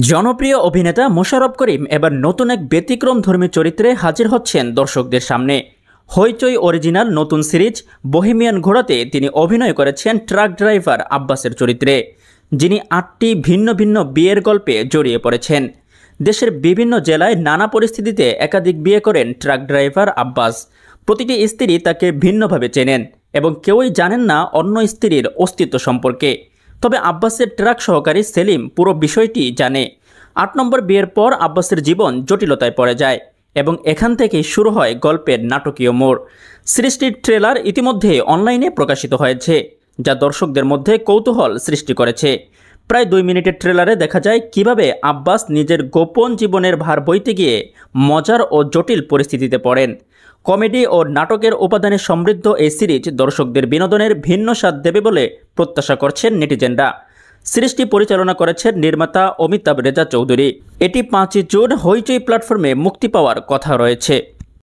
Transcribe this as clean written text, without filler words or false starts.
জনপ্রিয় অভিনেতা মোশাররফ করিম এবার নতুন এক ব্যতিক্রমধর্মী চরিত্রে হাজির হচ্ছেন দর্শকদের সামনে। হইচই অরিজিনাল নতুন সিরিজ বহেমিয়ান ঘোড়াতে তিনি অভিনয় করেছেন ট্রাক ড্রাইভার আব্বাসের চরিত্রে, যিনি ৮টি ভিন্ন ভিন্ন বিয়ের গল্পে জড়িয়ে পড়েছেন। দেশের বিভিন্ন জেলায় নানা পরিস্থিতিতে একাধিক বিয়ে করেন ট্রাক ড্রাইভার আব্বাস। প্রতিটি স্ত্রী তাকে ভিন্নভাবে চেনেন এবং কেউই জানেন না অন্য স্ত্রীর অস্তিত্ব সম্পর্কে। তবে আব্বাসের ট্রাক সহকারী সেলিম পুরো বিষয়টি জানে। ৮ নম্বর বিয়ের পর আব্বাসের জীবন জটিলতায় পড়ে যায় এবং এখান থেকেই শুরু হয় গল্পের নাটকীয় মোড়। সিরিজটির ট্রেলার ইতিমধ্যে অনলাইনে প্রকাশিত হয়েছে, যা দর্শকদের মধ্যে কৌতূহল সৃষ্টি করেছে। প্রায় 2 মিনিটের ট্রেলারে দেখা যায় কিভাবে আব্বাস নিজের গোপন জীবনের ভার বইতে গিয়ে মজার ও জটিল পরিস্থিতিতে পড়েন। কমেডি ও নাটকের উপাদানে সমৃদ্ধ এই সিরিজ দর্শকদের বিনোদনের ভিন্ন স্বাদ দেবে বলে প্রত্যাশা করছেন নেটিজেনরা। সিরিজটি পরিচালনা করেছেন নির্মাতা অমিতাভ রেজা চৌধুরী। এটি 5 জুন হইচই প্ল্যাটফর্মে মুক্তি পাওয়ার কথা রয়েছে।